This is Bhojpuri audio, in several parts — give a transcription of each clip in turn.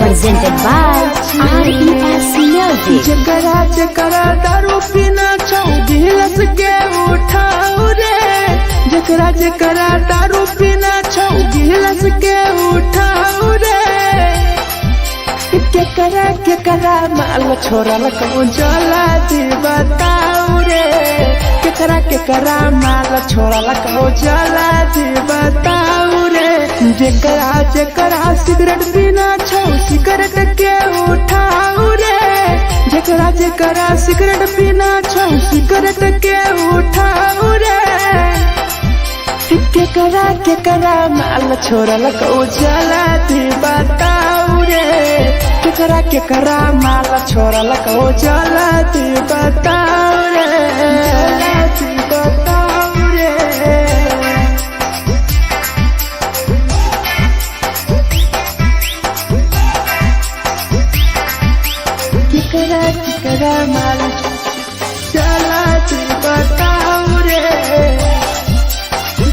Presented by RES Music. जकरा जकरा दारू पीना छौ गिलास के उठाओ रे, जकरा जकरा दारू पीना छौ गिलास के उठाओ रे। केकरा माल छोड़ल कहूँ जला दी बताओ रे, केकरा माल छोड़ल कहूँ जला दी बताओ रे। जकरा सिगरेट पीना छौ सिगरेट के उठाओ रे, जकरा सिगरेट पीना छौ सिगरेट के उठाओ रे। केकरा माल छोड़ल कहूँ जला दी बताओ रे, केकरा माल छोड़ल कहूँ जला दी बताओ रे, जला दी बताओ रे। केकरा माल जला दी बताओ रे,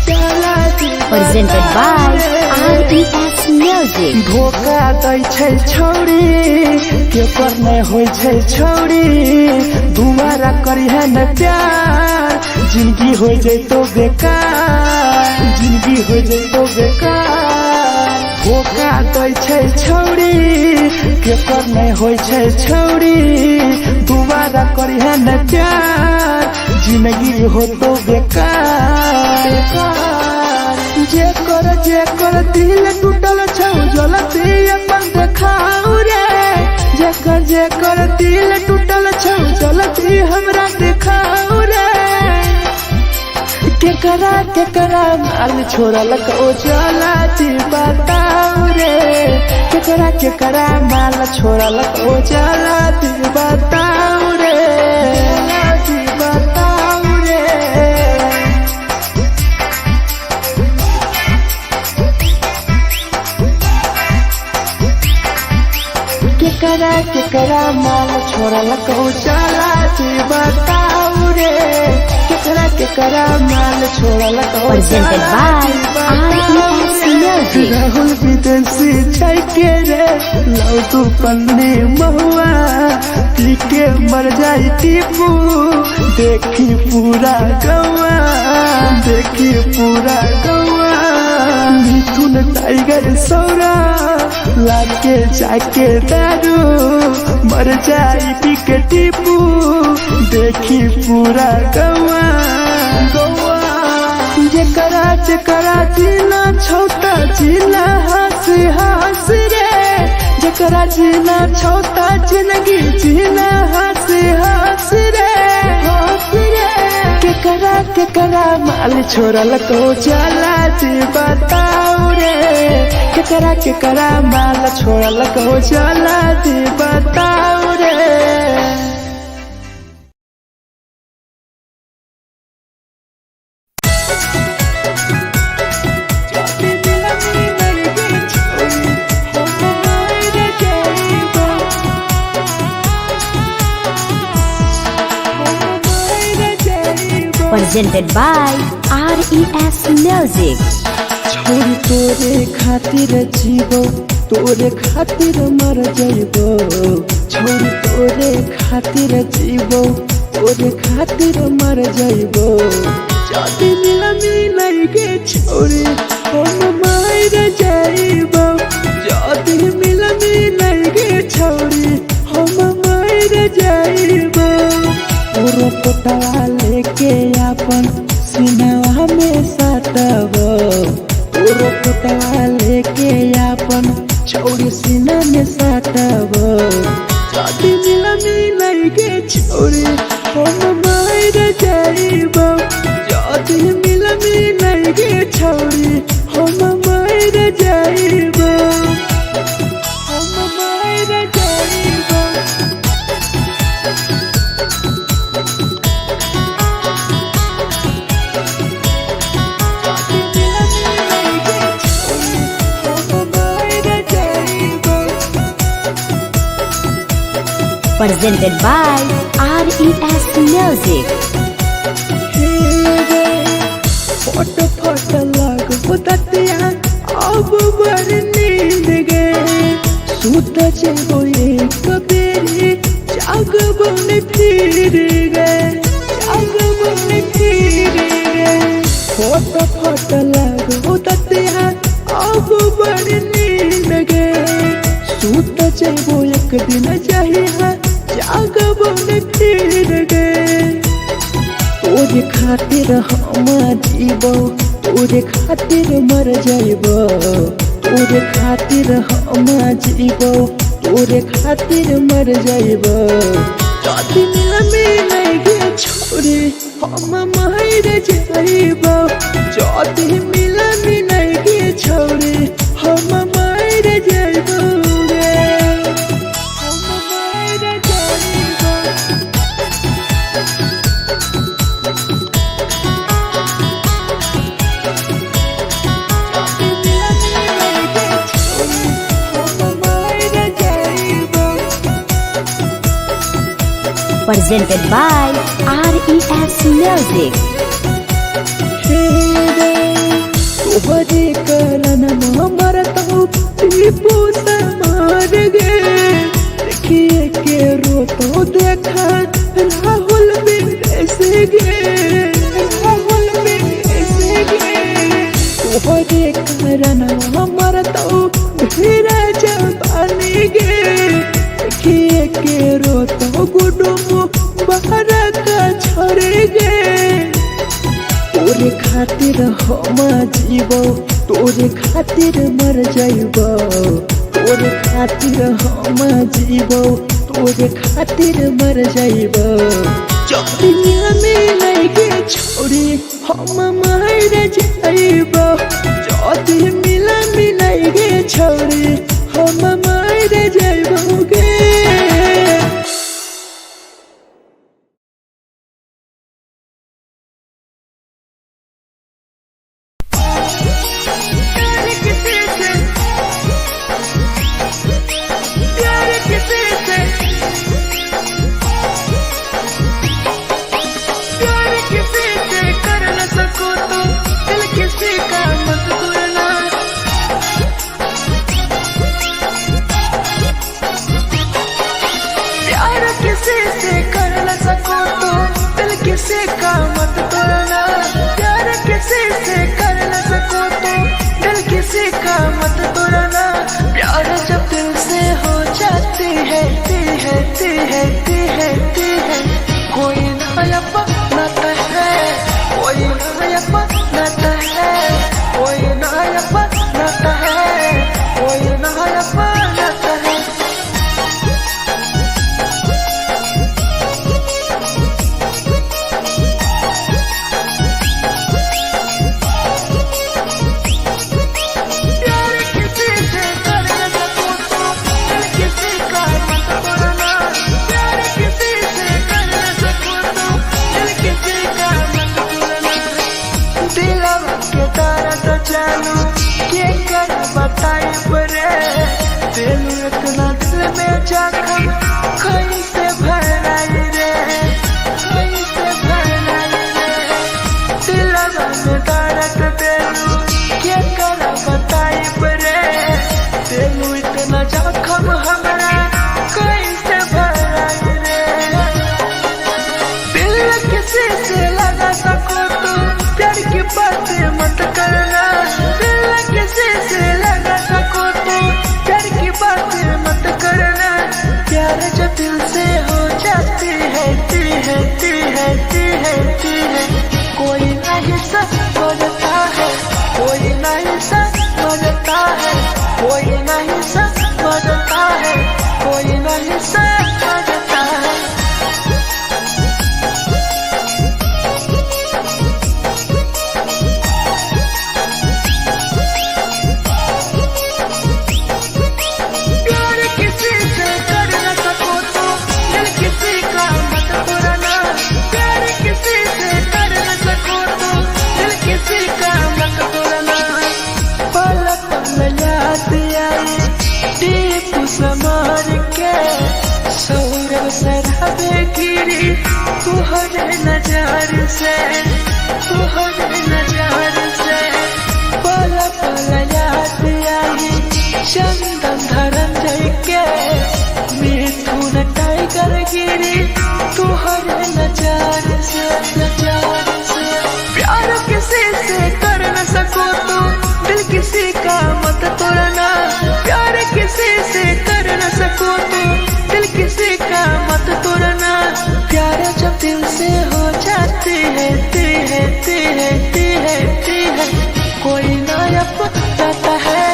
जला दी। Presented by RES Music. धोखा दै छै छौरी केकर नहीं होय छै छौरी, दुबारा करिहे न प्यार जिंदगी हो जैतो बेकार, जिंदगी हो जैतो बेकार। धोखा दै छै छौरी केकर नहीं होय छै छौरी, दुबारा करिहे न प्यार जिंदगी हो तो बेकार। जेकर दिल टूटल छौ जलती अपन देखाओ रे, जेकर दिल टूटल छौ जलती हमरा देखाओ रे। केकरा माल छोड़ल कहूँ जला दी बताओ रे, केकरा माल छोड़ल कहूँ जला दी बताओ रे, जला दी बताओ रे। केकरा माल छोड़ल कहूँ जला दी बताओ रे, केकरा माल छोड़ल कहूँ Presented by RES Music. Rahul विदेशी छै के रे लौ तू पन्नी महुआ, पी के मर जाई टीपू देखी पूरा गौआ, देखी पूरा गौआ। मिथुन टाइगर सौरा लाके जाके दारू मर जाई पी के टीपू देखी पूरा गौआ, गौआ। जकरा जीना छोटा जीना हंसी हंसी रे, जकरा जीना छोटा जिंदगी जीना हंसी हंसी रे, हंसी रे। केकरा माल छोड़ल कहूँ जला दी बताओ रे, केकरा माल छोड़ल कहूँ जला दी बताओ रे। Presented by RES Music. छोरी तोरे खातिर जीवो तोरे खातिर मर जइबो, छोरी तोरे खातिर जीवो तोरे खातिर मर जइबो। जाति मिलई के छोरी हम मर जइबो, जाति मिलई के छोरी हम मर जइबो। पूरा पोटवा लेके अपन सीनावा में सटबो, पूरा पोटवा लेके अपन छौरी सीना में सटबो। जाति मिलई के छोरी हम मर जइबो, जाति मिलई के छोरी हम मर जइबो, हम मर जइबो। presented by RES Music. फट फट लागो ततिया अब बर नींद गए सूत जेबो एक बेरी जागबो ने फिर गए फट फट लागो ततिया अब बर नींद गए सूत जेबो एक दिन चाहिए जागबो ने फिर गए तोरे खातिर हम जीबो तोरे खातिर मर जाइबो तोरे खातिर हम जीबो तोरे खातिर मर जाइबो जदी मिल गे छोरे हम मर जाइबो जदी मिल गे छोरे हम मर जाइबो रे हम मर जाइबो Presented by RES Music. तोहरे करन मरत हो टीपू समार गे देखिए के रोतो देखा राहुल विदेश गे तोहरे करन मरत हो भीरा जवानी गे देखिए के रोतो गुडुमो बाहर का छोड़ गे तोरे खातिर हम जीबो तोरे खातिर मर जाइबो तोरे खातिर हम जीबो तोरे खातिर मर जाइबो जदी मिल गे छोरी हम मर जाइबो जदी मिल गे छोरी हम मर जाइबो गे किसी का मत तोड़ना प्यार किसी से कर न सको तो दिल किसी का मत तोड़ना प्यार जब दिल से हो जाती है कोई नया बनाता है कोई नया बनाता है कोई नया बनाता है कोई नया बनाता है इतना दिल में जख्म कैसे भराई रे कैसे भराई रे दिलवा में दर्द देलू क्या कर बताई रे देलू इतना जख्म हमरा कैसे भराई रे दिल किसी से लगा सको तो प्यार की बातें मत करना दिल किसी से लगा सको तो प्यार की बातें मत करना प्यार जब दिल से हो जाती पे गिरी तुहरे नजर से, तुहरे नजर से पल पल याद आई चंदन धरंजय के मिथुन टाइगर गिरी तुहरे नजर से, नजर से। प्यार किसी से कर न सको तो दिल किसी का मत तोड़ना, प्यार किसी से कर न सको तो दिल किसी का मत तोड़ना। प्यार जब दिल से हो जाती है कोई ना अपनाता है,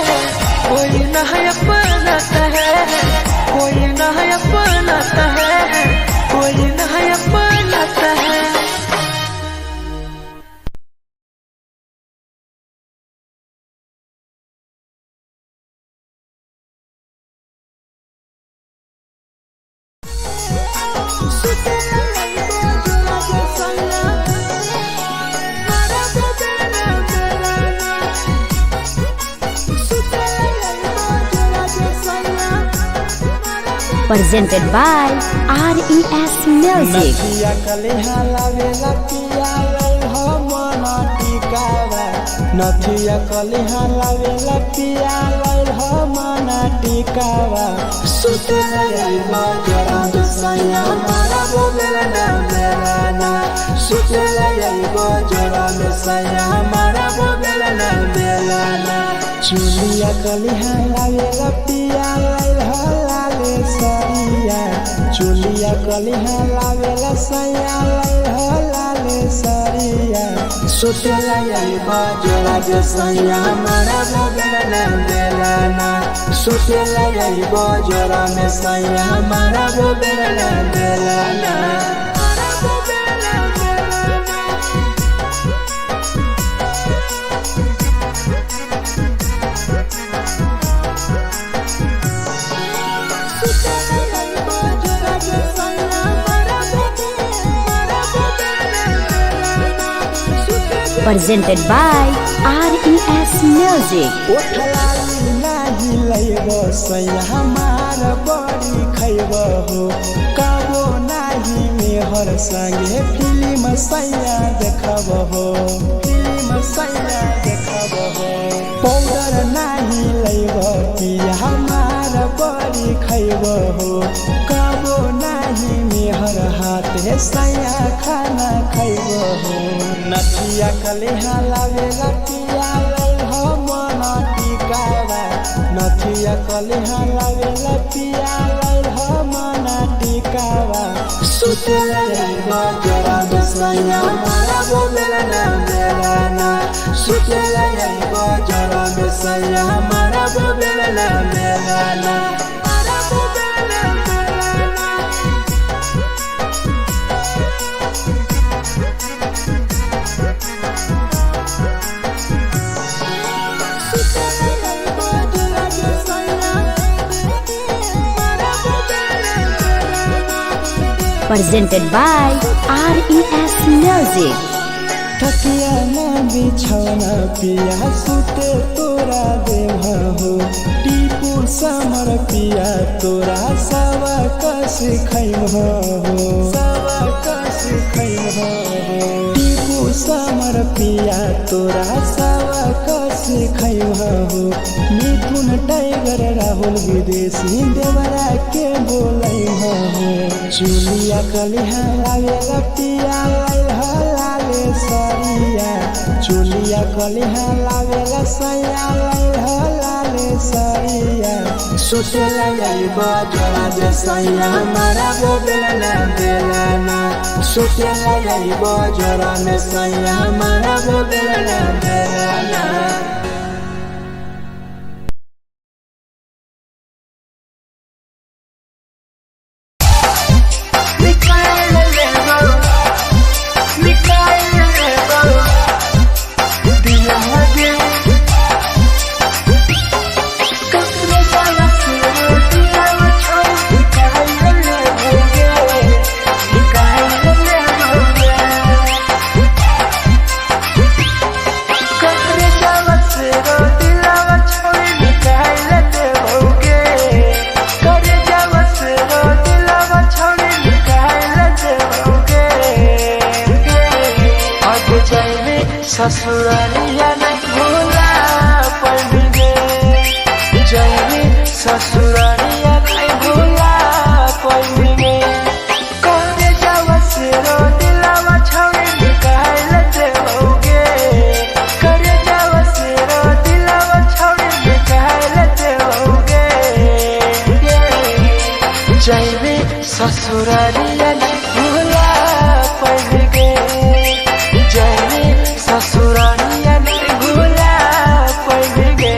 कोई ना अपनाता है, कोई ना अपनाता है, कोई ना अपनाता है। Presented by RES Music. नथिया कलिहा लावेला पिया लई हो मना टिकावा, नथिया कलिहा लावेला पिया लई हो मना टिकावा। सुते लई बजरा सैया मारा बोलेला ना मेलाना, सुते लई बजरा सैया मारा बोलेला ना मेलाना। चुलिया कलिहा लावेला पिया लई हो लाले सरिया, चुलिया कलिहा लावेला सैया लई हो लाले सरिया। सुतेला यही बजरा सैया मारा बोलेला ना मेलाना, सुतेला यही बजरा में सैया मारा बोलेला ना Melana. Presented by RES Music. ओठलाली नाही लैबो सैया हमार बड़ी खैबो हो, कबो नाही मेहर संगे फिल्म सैया देखबो हो, फिल्म सैया देखबो हो। पाउडर नाही लैबो पिया हमार बड़ी खैबो हो, कबो नाही मेहर हाथे सैया खाना खैबो हो। नथिया कलिहा लावेला पिया लई हो मना टिकावा, नथिया कलिहा लावेला पिया लई हो मना टिकावा। सुतेला यही बजरा सैया मारा बोलेला ना मेलाना, सुतेला यही बजरा सैया मारा बोलेला ना Melana. Presented by RES Music. तकिया ना बिछौना पिया सुते तोरा देवा हो, टीपू समर पिया तोरा सवा कस खैम हो, सवा कस खैम हो। टीपू समर पिया तोरा सवा कस खैम हो। मिथुन टाइगर राहुल विदेशी देवरा के बोलै हो। चुलिया कलिहा लावेला पिया लई हो लाले सरिया, चुलिया कलिहा लावेला सैया लई हो लाले सरिया। सुतेला यही बजरा सैया मारा बोलेला ना मेलाना, सुतेला यही बजरा सैया मारा बोलेला ना मेलाना। आगे जाए ससुरालिया नहीं भूला पड़ेंगे, जाए ससुरालिया नहीं भूला पड़ेंगे। करे जावा से रो दिलावा छावे निकाल देओगे, करे जावा से रो दिलावा छावे निकाल देओगे। जाए ससुरालिया नहीं भूला पड़ेंगे, जाए ससुरालिया नहीं भूला पड़ेंगे।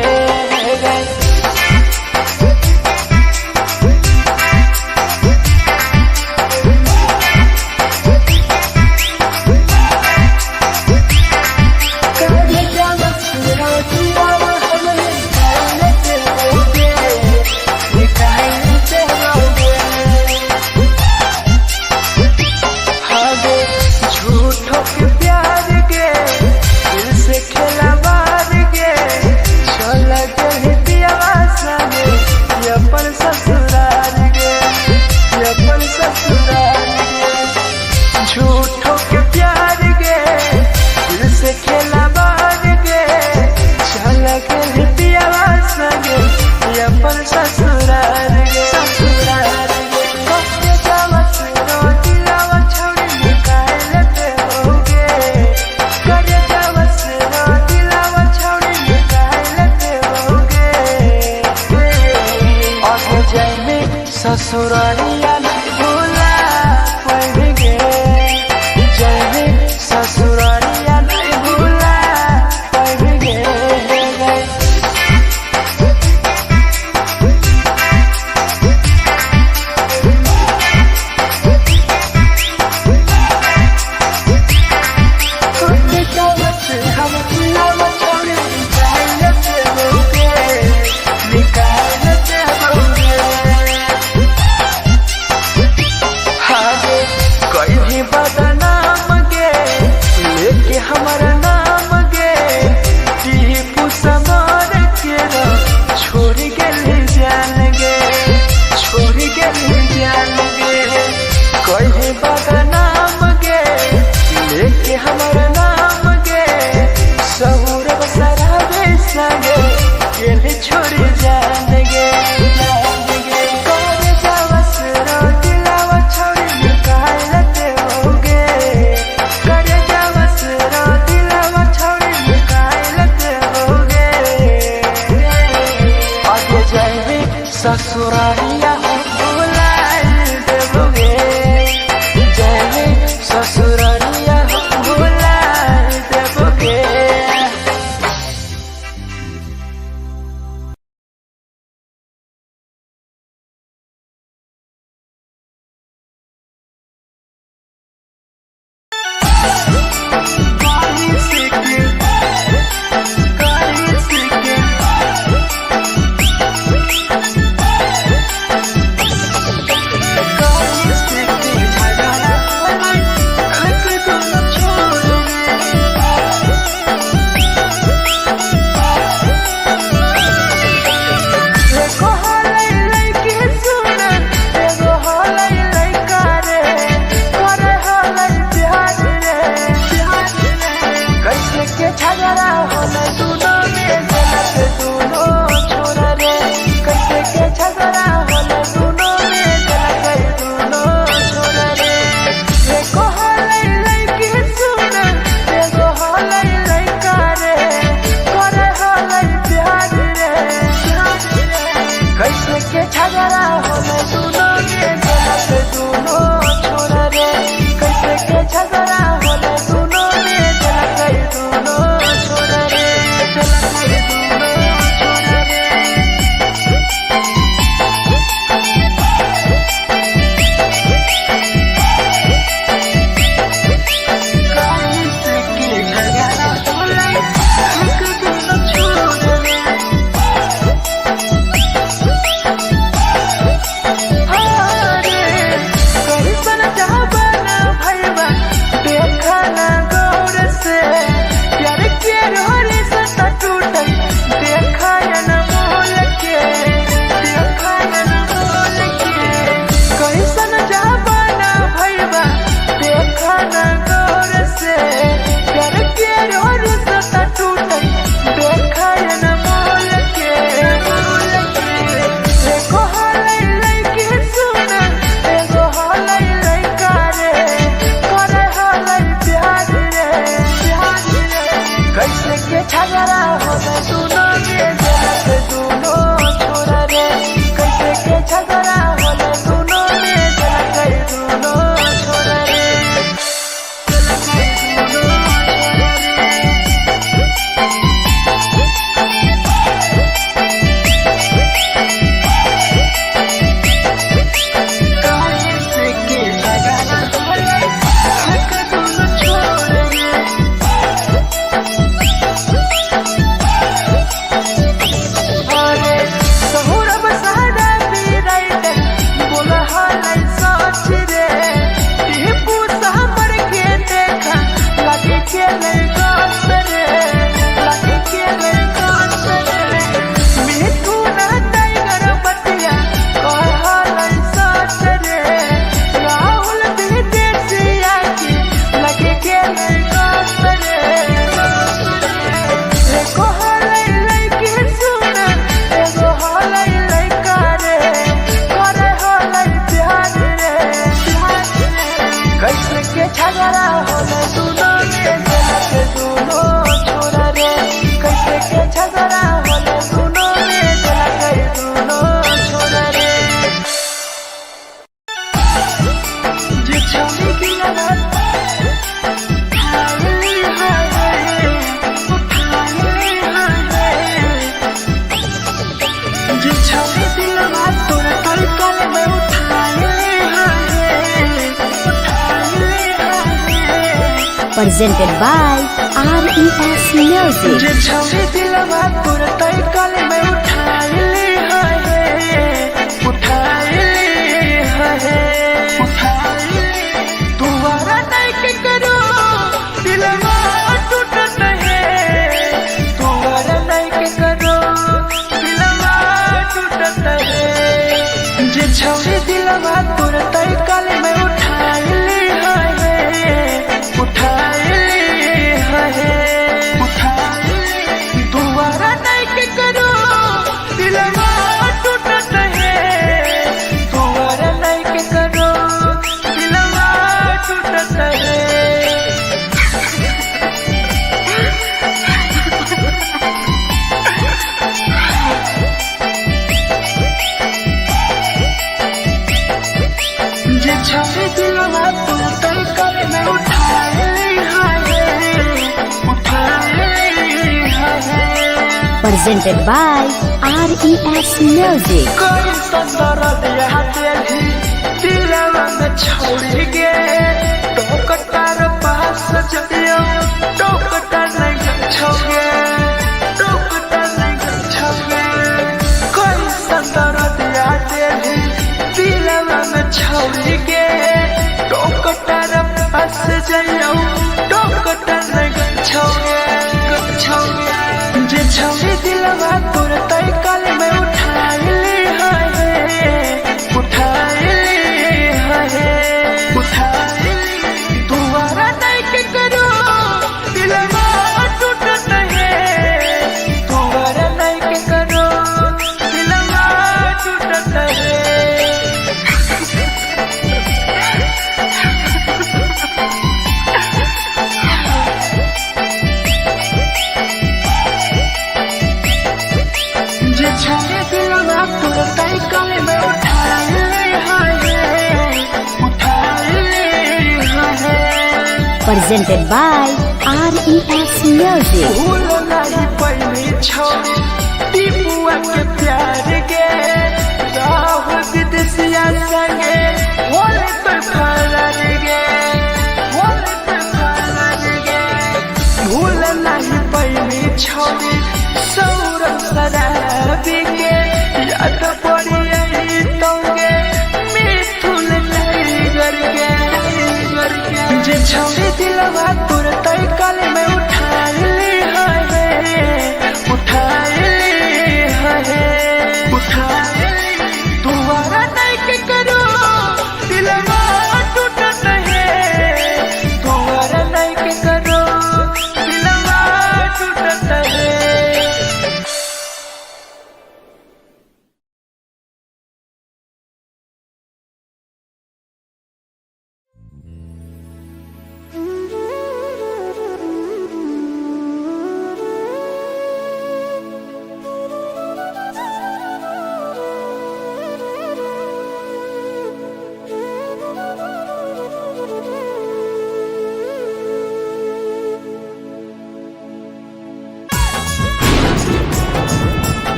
झूठों के प्यार के दिल से खिलवाड़ के चला गए दियावा संगे अपन ससुराल के, अपन ससुराल के। झूठों के प्यार के दिल से खिलवाड़ के चला गए दियावा संगे अपन ससुराल के, ससुराल के। कब जावा से रो दिलावा छोड़ी निकाल देओगे, करे जावा से रो दिलावा छोड़ी निकाल देओगे। आगे जाए ससुरालिया नहीं भूला पड़ेंगे, जाए ससुरालिया नहीं भूला पड़ेंगे। बदनाम गे लेके हमारा नाम गे टीपू समर के छोड़ गए जान गे, छोड़ गए जान गे। कहीं बदनाम गे लेके हमारा नाम गे सहूर बसरावे संगे गेले छोड़ जान गे, जान गे। करे जावा से रो दिलावा छोड़ी निकाल देओगे, करे जावा से रो दिलावा छोड़ी निकाल देओगे। आगे जाए ससुरालिया भूला देओगे, जाए ससुरालिया भूला देओगे। झगड़ा होले दुनो में जला गई दुनो छोड़ रे। के लड़का सरे लगे के लड़का सरे मिठू ना टाइगर बतिया कहल सरे राहुल भी देसिया के लगे के लड़का सरे एको हलै लड़की सुन एगो हलै लड़का रे करे हलै प्यार रे कैसे के झगड़ा होले दोनों में के दोनों छोरा रे कैसे के झगड़ा होले दोनों में के दोनों छोरा रे जे छौरी की लगत हाय हाय जे छौरी दिलवा तोर तलकल में उठाए Presented by RES Music. जे छौरी दिलवा तोर तलकल में उठाए तुम्हारा नहीं के करो दिलवा टूटत है तुम्हारा नहीं के करो दिलवा टूटत है जे छौरी दिलवा तोर तलकल में उठाए तुम्हारा नहीं के करो दिलवा टूटत है तुम्हारा नहीं के करो दिलवा टूटत है जे छौरी दिलवा तोर तलकल में उठाए Presented by RES Music. कोई संदर दिया तेरी दिलवा में छोड़ी गे टोकटार पास जदियो टोकटार नहीं छोगे टोकटार नहीं छोगे कोई संदर दिया तेरी दिलवा में छोड़ी गे टोकटार पास जदियो टोकटार नहीं छोगे जे छौरी दिलवा तोर तलकल में उठाए तुम्हारा नहीं के करो दिलवा टूटत है तुम्हारा नहीं के करो दिलवा टूटत है जे छौरी दिलवा तोर तलकल में उठाए Presented by RES Music. भूल नहीं पहली छौरी टीपुआ के प्यार गे राहुल विदेशिया संगे होले तो फरार गे होले तो फरार गे भूल नहीं पहली छौरी सौरभ शराबी गे याद पड़ी आई तोगे मिठुन टाइगर गे जे छौरी दिलवा तोर तलकल में उठाए तुम्हारा नहीं के करो दिलवा टूटत है तुम्हारा नहीं के करो दिलवा टूटत है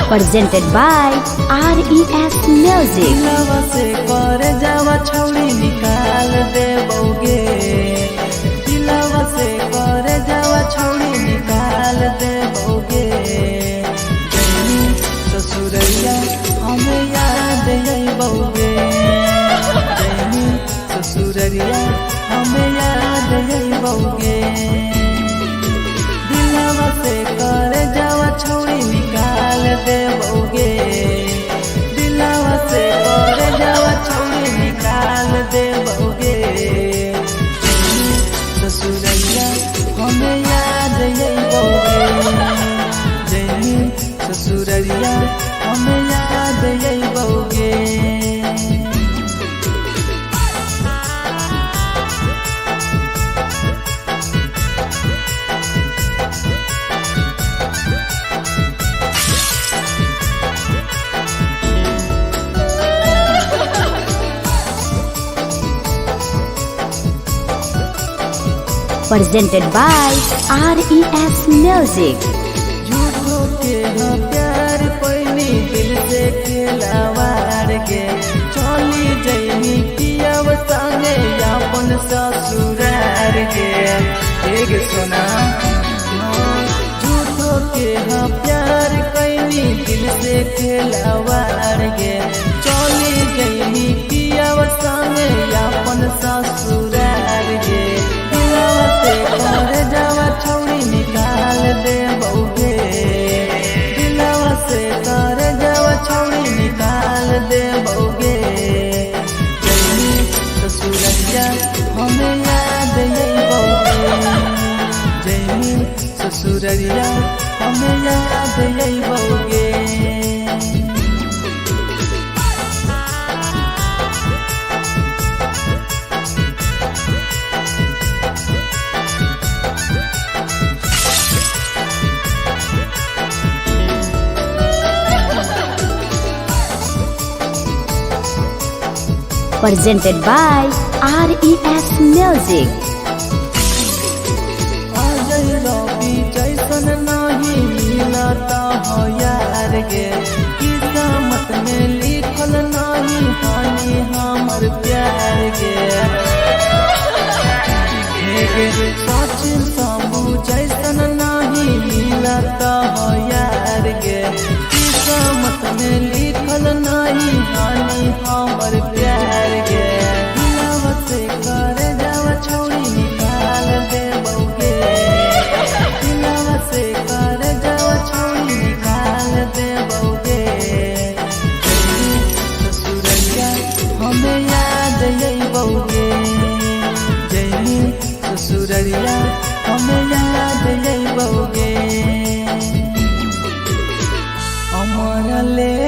presented by RES Music. लवा से कर जावा छौड़ी निकाल देबोगे जइबोगे दिलवा से कर जावा छौड़ी निकाल देबोगे दिलवा से कर जावा छौड़ी निकाल देबोगे ससुरैया हमें याद अइबोगे जइनी ससुरैया हमें याद अइबोगे presented by RES Music. झूठो के हाँ प्यार पैनी दिल से खिलावार के चली जइनी पियब संगे अपन ससुरार के एक सुना झूठो के हाँ प्यार कैनी दिल से खिलावार के चली जइनी पियब संगे अपन ससुरार के कर जावा छौड़ी निकाल देबोगे दिलवा से कर जावा छौड़ी निकाल देबोगे जइनी ससुरैया हमें याद अइबोगे जइनी ससुरैया हमें याद अइबोगे Presented by RES Music. आजई रवि जैसन नहीं मिलता हो यार गे किस्मत में लिखल नहीं हानि हमर प्यार गे सचिन साबू जैसन नहीं मिलता हो यार गे किस्मत में लिखल नहीं हानि हमर प्यार गे दिलवा से कर जावा छौड़ी निकाल देबोगे दिलवा से कर जावा छौड़ी निकाल देबोगे ससुरैया हमें याद अइबोगे जइनी ससुरैया हमें याद अइबोगे अमर ले